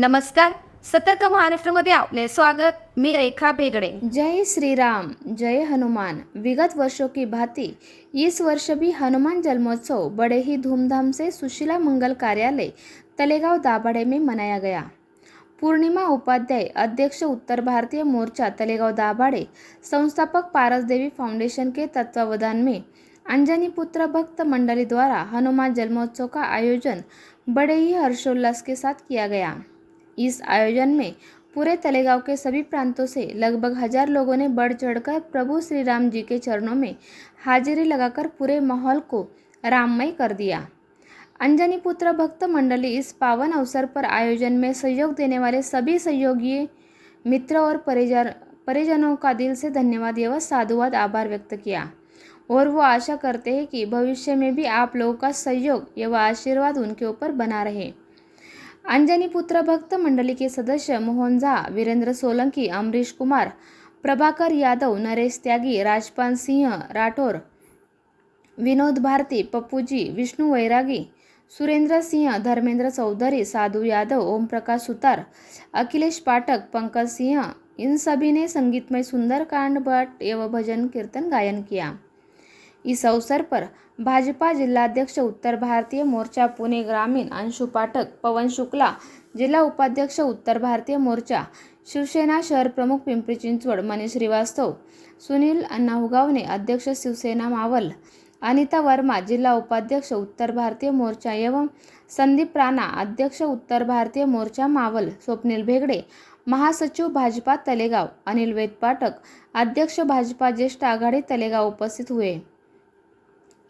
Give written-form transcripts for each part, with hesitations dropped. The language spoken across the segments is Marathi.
नमस्कार. सतर्क महाराष्ट्रामध्ये आपले स्वागत. मी रेखा बेगड़े. जय श्री राम, जय हनुमान। विगत वर्षों की भांति इस वर्ष भी हनुमान जन्मोत्सव बड़े ही धूमधाम से सुशीला मंगल कार्यालय तलेगांव दाभाडे में मनाया गया। पूर्णिमा उपाध्याय, अध्यक्ष उत्तर भारतीय मोर्चा तलेगांव दाभाडे, संस्थापक पारस देवी फाउंडेशन के तत्वावधान में अंजनी पुत्र भक्त मंडली द्वारा हनुमान जन्मोत्सव का आयोजन बड़े ही हर्षोल्लास के साथ किया गया। इस आयोजन में पूरे तलेगांव के सभी प्रांतों से लगभग 1000 लोगों ने बढ़ चढ़कर प्रभु श्री राम जी के चरणों में हाजिरी लगाकर पूरे माहौल को राममय कर दिया। अंजनी पुत्र भक्त मंडली इस पावन अवसर पर आयोजन में सहयोग देने वाले सभी सहयोगी मित्र और परिजनों का दिल से धन्यवाद एवं साधुवाद आभार व्यक्त किया और वो आशा करते हैं कि भविष्य में भी आप लोगों का सहयोग एवं आशीर्वाद उनके ऊपर बना रहे। अंजनी पुत्र भक्त मंडली के सदस्य मोहन झा, वीरेंद्र सोलंकी, अमरीश कुमार, प्रभाकर यादव, नरेश त्यागी, राजपाल सिंह राठौर, विनोद भारती, पप्पूजी, विष्णु वैरागी, सुरेंद्र सिंह, धर्मेंद्र चौधरी, साधु यादव, ओम प्रकाश सुतार, अखिलेश पाठक, पंकज सिंह, इन सभी ने संगीतमय सुंदर कांड पाठ एवं भजन कीर्तन गायन किया। इस अवसर पर भाजपा जिलाध्यक्ष उत्तर भारतीय मोर्चा पुणे ग्रामीण अंशु पाठक, पवन शुक्ला, जिला उपाध्यक्ष उत्तर भारतीय मोर्चा शिवसेना शहर प्रमुख पिंपरी चिंचवड मनीष श्रीवास्तव, सुनील नाहुगावने, अध्यक्ष शिवसेना मावल, अनिता वर्मा, जिला उपाध्यक्ष उत्तर भारतीय मोर्चा एवं संदीप राणा, अध्यक्ष उत्तर भारतीय मोर्चा मावल, स्वप्निल भेगड़े, महासचिव भाजपा तलेगांव, अनिल वेद पाठक, अध्यक्ष भाजपा ज्येष्ठ आघाड़ी तलेगांव उपस्थित हुए।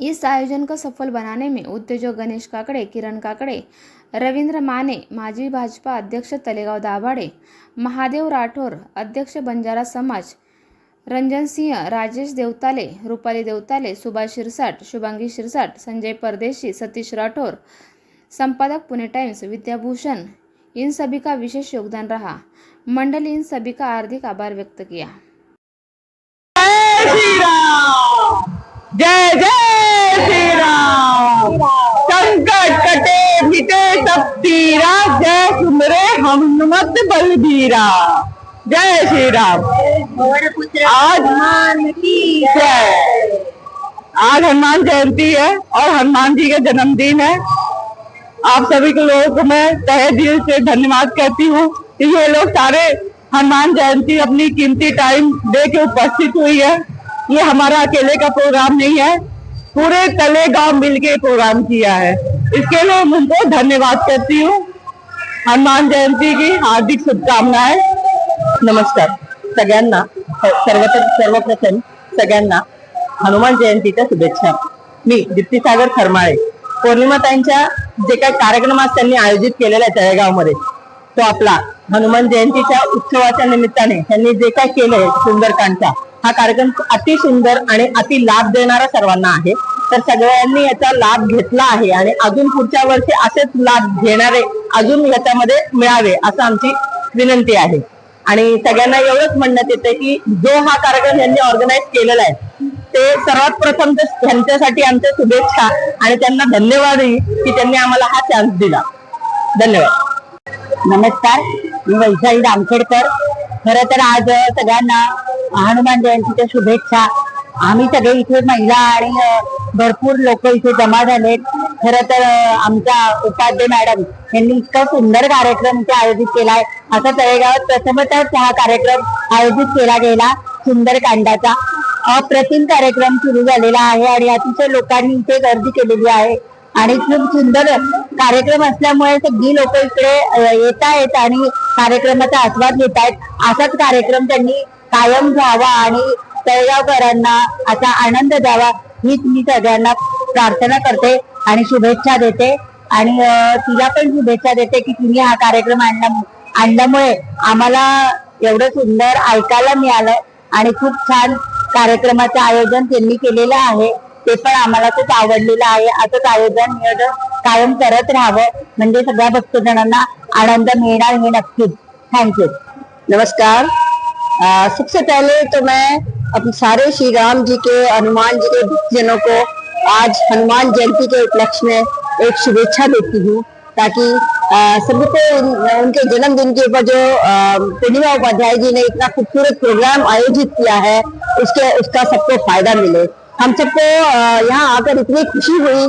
इस आयोजन को सफल बनाने में उद्योजक गणेश काकड़े, किरण काकड़े, रविंद्र माने, माजी भाजपा अध्यक्ष तलेगांव दाभाडे, महादेव राठौर, अध्यक्ष बंजारा समाज, रंजन सिंह, राजेश देवताले, रूपाली देवताले, सुभाष शिरसाट, शुभांगी शिरसाट, संजय परदेशी, सतीश राठौर, संपादक पुणे टाइम्स, विद्याभूषण, इन सभी का विशेष योगदान रहा। मंडल इन सभी का हार्दिक आभार व्यक्त किया। जय जय श्री राम। संकट कटे मिटे सब तीरा, जय सुमरे हनुमत बलबीरा। जय श्री राम। आज हनुमान की जय। आज हनुमान जयंती है और हनुमान जी का जन्मदिन है। आप सभी के लोगों को मैं तहे दिल से धन्यवाद कहती हूँ कि ये लोग सारे हनुमान जयंती अपनी कीमती टाइम दे के उपस्थित हुई है। ये हमारा अकेले का प्रोग्राम नहीं है, पूरे तलेगांव मिलके प्रोग्राम किया है। इसके लिए मैं उनको धन्यवाद करती हूँ। हनुमान जयंती की हार्दिक शुभकामनाएं। नमस्कार सगळ्यांना। सर्वप्रथम सगळ्यांना हनुमान जयंतीच्या शुभेच्छा। मी दीप्ती सागर खरमाळे। पौर्णिमाताईंच्या जे काही कार्यक्रम आज त्यांनी आयोजित केलेला आहे तळेगाव मध्ये, तो आपला हनुमान जयंतीच्या उत्सवाच्या निमित्ताने त्यांनी जे काही केलंय सुंदरकांडचा हा कार्यक्रम अति सुंदर आणि अति लाभ देणारा सर्वांना आहे। तर सगळ्यांनी याचा लाभ घेतला आहे आणि अजून पुढच्या वर्षी असेच लाभ घेणारे अजून याच्यामध्ये मिळावे असं आमची विनंती आहे। आणि सगळ्यांना एवढंच म्हणण्यात येते की जो हा कार्यक्रम यांनी ऑर्गनाइज केलेला आहे ते सर्वात प्रथम त्यांच्यासाठी आमच्या शुभेच्छा आणि त्यांना धन्यवादही की त्यांनी आम्हाला हा चान्स दिला। धन्यवाद। नमस्कार, मी वैशाली रामखेडकर। खरं तर आज सगळ्यांना हनुमान जयंतीच्या शुभेच्छा। आम्ही सगळे इथे महिला आणि भरपूर लोक इथे जमा झालेत। खरं तर आमच्या उपाध्याय मॅडम यांनी इतका सुंदर कार्यक्रम इथे आयोजित केलाय। असा तळेगावात प्रथमतच हा कार्यक्रम आयोजित केला गेला सुंदरकांडाचा। अप्रतिम कार्यक्रम सुरू झालेला आहे आणि अतिशय लोकांनी इथे गर्दी केलेली आहे आणि खूप सुंदर कार्यक्रम असल्यामुळे सगळी लोक इकडे येत आहेत आणि कार्यक्रमाचा आस्वाद घेत आहेत। असाच कार्यक्रम त्यांनी कायम व्हावा आणि तळेगावकरांना असा आनंद द्यावा हीच मी सगळ्यांना प्रार्थना करते आणि शुभेच्छा देते। आणि तिला पण शुभेच्छा देते की तिने हा कार्यक्रम आणल्यामुळे आम्हाला एवढं सुंदर ऐकायला मिळालं आणि खूप छान कार्यक्रमाचं आयोजन त्यांनी केलेलं आहे। ते पण आम्हाला खूप आवडलेलं आहे। असंच आयोजन कायम करत राहावं म्हणजे सगळ्या भक्तजनांना आनंद मिळणार हे नक्कीच। थँक्यू। नमस्कार। सबसे पहले तो मैं अपने सारे श्री राम जी के, हनुमान जी के भक्तजनों को आज हनुमान जयंती के उपलक्ष्य में एक शुभेच्छा देती हूँ। ताकि सभी को उनके जन्मदिन के ऊपर जो पूर्णिमा उपाध्याय जी ने इतना खूबसूरत प्रोग्राम आयोजित किया है उसका सबको फायदा मिले। हम सबको यहाँ आकर इतनी खुशी हुई,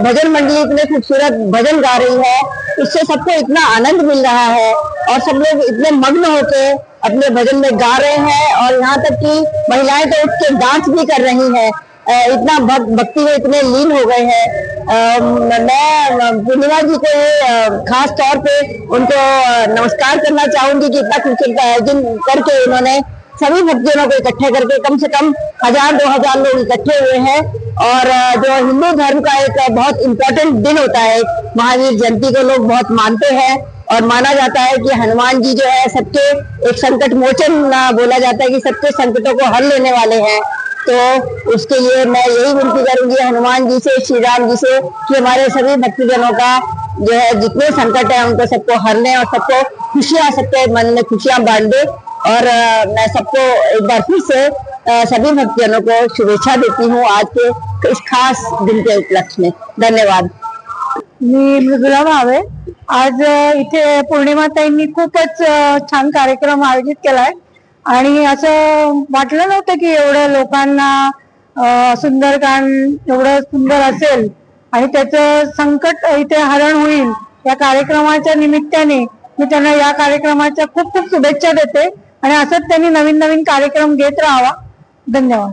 भजन मंडली इतने खूबसूरत भजन गा रही है, इससे सबको इतना आनंद मिल रहा है और सब लोग इतने मग्न होके अपने भजन में गा रहे हैं और यहाँ तक कि महिलाएं तो उठ के डांस भी कर रही हैं, इतना भक्ति में इतने लीन हो गए हैं। मैं पूर्णिमा जी को खास तौर पे उनको नमस्कार करना चाहूंगी कि इतना खूबसूरत आयोजन करके उन्होंने सभी भक्तजनों को इकट्ठे करके कम से कम 1000-2000 लोग इकट्ठे हुए हैं। और जो हिंदू धर्म का एक बहुत इम्पोर्टेंट दिन होता है, महावीर जयंती को लोग बहुत मानते हैं और माना जाता है कि हनुमान जी जो है सबके एक संकट मोचन बोला जाता है कि सबके संकटों को हल लेने वाले हैं। तो उसके लिए मैं यही विनती करूंगी हनुमान जी से, श्री राम जी से कि हमारे सभी भक्तजनों का जो है जितने संकट है उनको सबको हर लें और सबको खुशियां, सबके मन में खुशियां बांट दे। और मैं सबको एक बार फिर से सभी भक्तजनों को शुभेच्छा देती हूँ आज के इस खास दिन के उपलक्ष्य में। धन्यवाद। मी मृदुला भावे। आज इथे पौर्णिमाताईंनी खूपच छान कार्यक्रम आयोजित केलाय आणि असं वाटलं नव्हतं की एवढ्या लोकांना सुंदरकांड एवढं सुंदर असेल आणि त्याचं संकट इथे हरण होईल। या कार्यक्रमाच्या निमित्ताने मी त्यांना या कार्यक्रमाच्या खूप खूप शुभेच्छा देते आणि असंच त्यांनी नवीन नवीन कार्यक्रम घेत राहावा। धन्यवाद।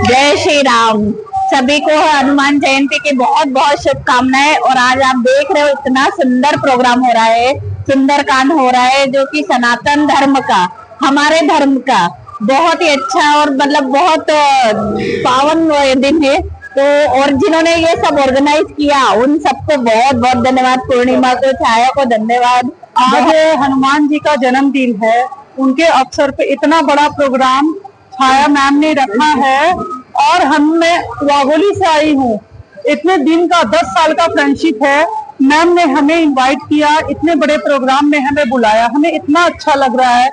जय श्री राम। सभी को हनुमान जयंती की बहुत बहुत शुभकामनाएं। और आज आप देख रहे हो इतना सुंदर प्रोग्राम हो रहा है, सुंदरकांड हो रहा है जो कि सनातन धर्म का, हमारे धर्म का बहुत ही अच्छा और मतलब बहुत पावन दिन है। तो और जिन्होंने ये सब ऑर्गेनाइज किया उन सबको बहुत बहुत धन्यवाद। पूर्णिमा को, छाया को धन्यवाद। आज हनुमान जी का जन्मदिन है, उनके अवसर पे इतना बड़ा प्रोग्राम छाया मैम ने रखा है और मैं वाघोली से आई हूँ। इतने दिन का 10 साल का फ्रेंडशिप है। मैम ने हमें इनवाइट किया, इतने बड़े प्रोग्राम में हमें बुलाया, हमें इतना अच्छा लग रहा है।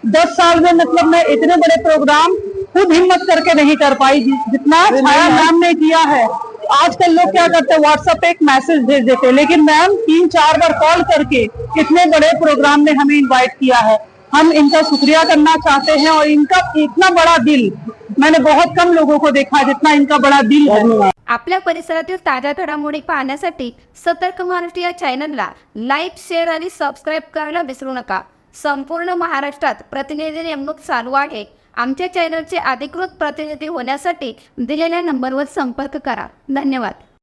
10 साल में मतलब मैं इतने बड़े प्रोग्राम खुद हिम्मत करके नहीं कर पाई जितना छाया मैम ने किया है। आजकल लोग क्या करते हैं, व्हाट्सएप पे एक मैसेज भेज देते हैं, लेकिन मैम 3-4 बार कॉल करके इतने बड़े प्रोग्राम में हमें इनवाइट किया है। हम इनका शुक्रिया करना चाहते हैं और इनका इतना बड़ा दिल मैंने बहुत कम लोगों को देखा जितना इनका बड़ा दिल है। आपल्या परिसरातील ताज्या घडामोडी पाहण्यासाठी सतर्क महाराष्ट्र या चॅनलला लाईक, शेअर आणि सबस्क्राईब करायला विसरू नका। संपूर्ण महाराष्ट्रात प्रतिनिधी नेमणूक चालू आहे। आमच्या चॅनलचे अधिकृत प्रतिनिधी होण्यासाठी दिलेल्या नंबरवर संपर्क करा। धन्यवाद।